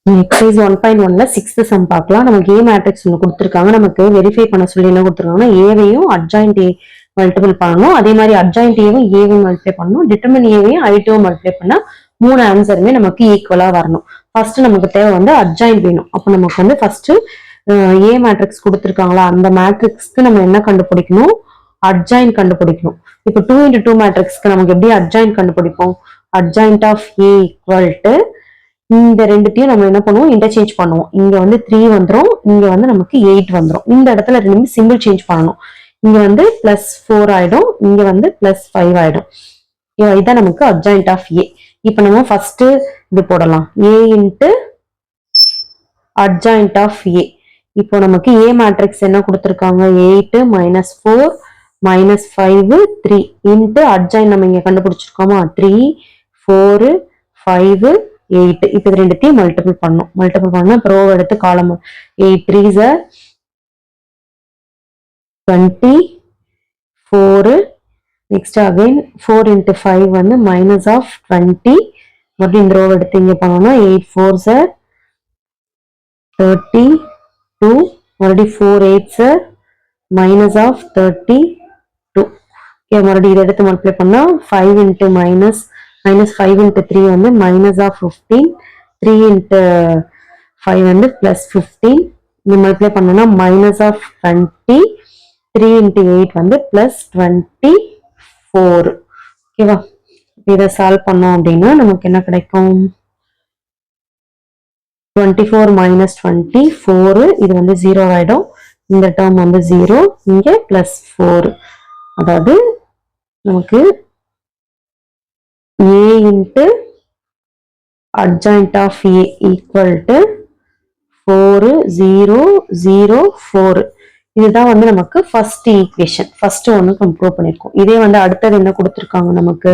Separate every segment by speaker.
Speaker 1: Exercise 1.1ல 6th some பார்க்கலாம். நமக்கு A matrix ஒன்று கொடுத்துருக்காங்க. நமக்கு வெரிஃபை பண்ண சொல்லி என்ன கொடுத்துருக்காங்கன்னா ஏவையும் அட்ஜாயிண்ட் ஏ மல்டிபிள் பண்ணணும். அதே மாதிரி அட்ஜாயிண்ட் ஏவும் ஏவையும் மல்டிப்ளை பண்ணணும். டிட்டர்மின் ஏவையும் ஐ2 மல்டிப்ளை பண்ணா 3 ஆன்சருமே நமக்கு ஈக்குவலா வரணும். ஃபர்ஸ்ட் நமக்கு தேவை வந்து அட்ஜாயிண்ட் வேணும். அப்போ நமக்கு வந்து ஃபர்ஸ்ட் ஏ மேட்ரிக்ஸ் கொடுத்துருக்காங்களா அந்த மேட்ரிக்ஸ்க்கு நம்ம என்ன கண்டுபிடிக்கணும், அட்ஜாயிண்ட் கண்டுபிடிக்கணும். இப்போ 2 into 2 மேட்ரிக்ஸ்க்கு நமக்கு எப்படி அட்ஜாயிண்ட் கண்டுபிடிப்போம், adjoint of A equal to இந்த ரெண்டுத்தையும் நம்ம என்ன பண்ணுவோம், இன்டர்சேஞ்ச் பண்ணுவோம். இங்க வந்து 3 வந்துடும், இங்க வந்து நமக்கு 8 வந்துடும். இந்த இடத்துல ரெண்டுமே சிம்பிள் சேஞ்ச் பண்ணணும். இங்க வந்து +4 ஆயிடும், இங்க வந்து +5 ஆயிடும். இதுதான் நமக்கு அட்ஜாயிண்ட் ஆஃப் ஏ. இப்ப நம்ம ஃபர்ஸ்ட் இது போடலாம், ஏ இன்ட்டு அட்ஜாயிண்ட் ஆஃப் ஏ. இப்போ நமக்கு ஏ மேட்ரிக்ஸ் என்ன கொடுத்துருக்காங்க, 8 -4 -5 3 இன்ட்டு அட்ஜாயிண்ட் நம்ம இங்க கண்டுபிடிச்சிருக்கோமா 3 4 5 8. இப்போ இது ரெண்டுத்தையும் மல்டிபிள் பண்ணணும். மல்டிபிள் பண்ணா ப்ரோ எடுத்து காலம் 8 3s 24. நெக்ஸ்ட் அகைன் 4 into 5 வந்து -20. மறுபடியும் இந்த ரோ எடுத்து இங்க பண்ணோம்னா 8 4s 32. மறுபடியும் 4 8s -32. மறுபடியும் இதை எடுத்து மல்டிப்ளை பண்ணா 5 into -5 into 3 வந்து -15. 3 into 5 வந்து +15. இது மல்டிப்ளை பண்ணோம்னா -20. 3 into 8 வந்து +24. ஓகேவா, இதை சால்வ் பண்ணோம் அப்படின்னா நமக்கு என்ன கிடைக்கும், 24 -20 4. இது வந்து 0 ஆயிடும், இந்த டேர்ம் வந்து 0, இங்க +4. அதாவது நமக்கு a into adjoint of a equal to 4 0 0 4. இதுதான் வந்து நமக்கு ஃபர்ஸ்ட் ஈக்குவேஷன். ஃபர்ஸ்ட் ஒன்று ப்ரூவ் பண்ணிருக்கோம். இதே வந்து அடுத்தது என்ன கொடுத்துருக்காங்க, நமக்கு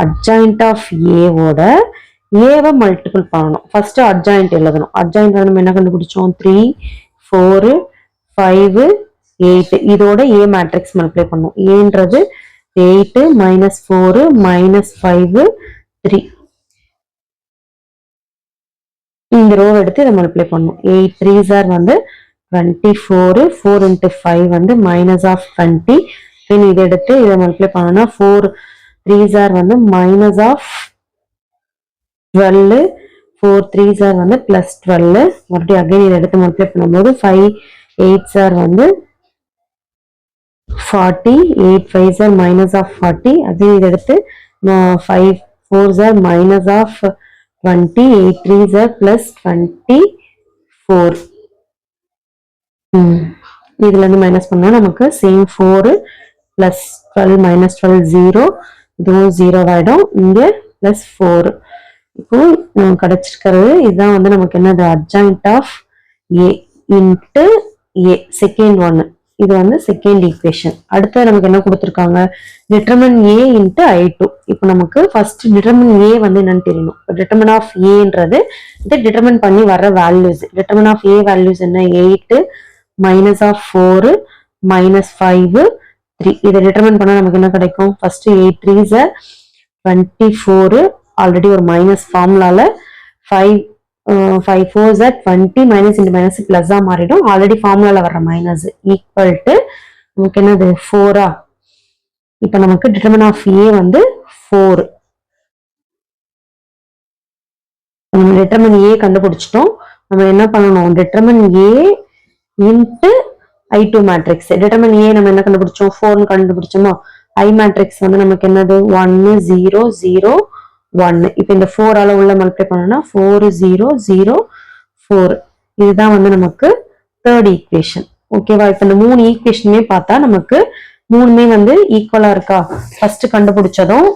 Speaker 1: அட்ஜாயிண்ட் ஆஃப் ஏவோட ஏவை மல்டிபிள் பண்ணணும். ஃபர்ஸ்ட் அட்ஜாயிண்ட் எழுதணும். அட்ஜாயிண்ட் நம்ம என்ன கண்டுபிடிச்சோம், 3 4 5 8. இதோட ஏ மேட்ரிக்ஸ் மல்டிப்ளை பண்ணணும். ஏன்றது 8 -4 -5 3. இந்த ரோ எடுத்து இதை மல்டிப்ளை பண்ணும். 8 3s வந்து 24. 4 into 5 வந்து -20. தென் இதை எடுத்து இதை மல்டிப்ளை பண்ணோம்னா 4 3s வந்து -12. 4 3s வந்து +12. மறுபடியும் அகைன் இதை எடுத்து மல்டிப்ளை பண்ணும்போது 5 8s வந்து 40. 8 5s -40. அதே இதை எடுத்து 5 4s -20. 8 3s +24. இதுல இருந்து மைனஸ் பண்ணா நமக்கு சேம் 4 +12 -12 0. இதுவும் 0 ஆயிடும், இங்க +4. இப்போ கிடைச்சிருக்கிறது இதுதான் வந்து நமக்கு என்னது, adjoint of A into A second ஒன்னு. இது வந்து செகண்ட் ஈக்குவேஷன். அடுத்து நமக்கு என்ன கொடுத்துருக்காங்க, டிட்டர்மின் ஏ இன்ட்டு I2. இப்போ நமக்கு ஃபர்ஸ்ட் டிட்டர்மின் ஏ வந்து என்னன்னு தெரியணும். டிட்டர்மின் ஆஃப் ஏன்றது இது டிட்டர்மின் பண்ணி வர்ற values. Determinant of A values என்ன, 8 -4 -5 3. இதை டிட்டர்மின் பண்ணா நமக்கு என்ன கிடைக்கும், ஃபர்ஸ்ட் 8 3s 24. ஆல்ரெடி ஒரு மைனஸ் ஃபார்முலால 5 4s 20 minus into minus plus மாறிடும். ஆல்ரெடி ஃபார்முலால வர்ற மைனஸ் ஈக்குவல் டு நமக்கு என்னது 4. இப்ப நமக்கு டிட்டர்மின் ஆஃப் ஏ வந்து 4. நம்ம டிட்டர்மின் ஏ கண்டுபிடிச்சிட்டோம். நம்ம என்ன பண்ணணும், determine A into I2 matrix. Determine ஏ நம்ம என்ன கண்டுபிடிச்சோம், 4 கண்டுபிடிச்சோமா. I மேட்ரிக்ஸ் வந்து நமக்கு என்னது 1 0 0 1. இப்ப இந்த 4 ஆல உள்ள மல்டிப்ளை பண்ணோம்னா 4 0 0 4. இதுதான் வந்து நமக்கு தேர்ட் ஈக்குவேஷன். ஓகேவா, இப்ப இந்த 3 ஈக்குவேஷனுமே பார்த்தா நமக்கு 3மே வந்து ஈக்குவலா இருக்கா. ஃபர்ஸ்ட் கண்டுபிடிச்சதும்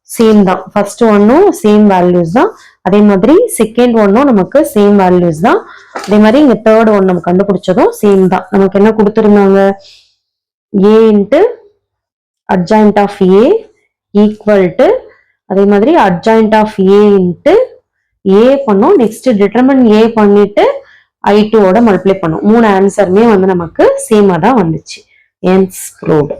Speaker 1: சேம் தான், ஃபர்ஸ்ட் ஒன்னும் சேம் வேல்யூஸ் தான். அதே மாதிரி செகண்ட் ஒன்னும் நமக்கு சேம் வேல்யூஸ் தான். அதே மாதிரி இங்க தேர்ட் ஒன் நம்ம கண்டுபிடிச்சதும் சேம் தான். நமக்கு என்ன கொடுத்திருந்தாங்க, A into adjoint of A equal to, அதே மாதிரி adjoint of A into A பண்ணோம். நெக்ஸ்ட் டிட்டர்மின் ஏ பண்ணிட்டு I2 ஓட மல்டிப்ளை பண்ணோம். 3 ஆன்சருமே வந்து நமக்கு சேமா தான் வந்துச்சு. Hence proved.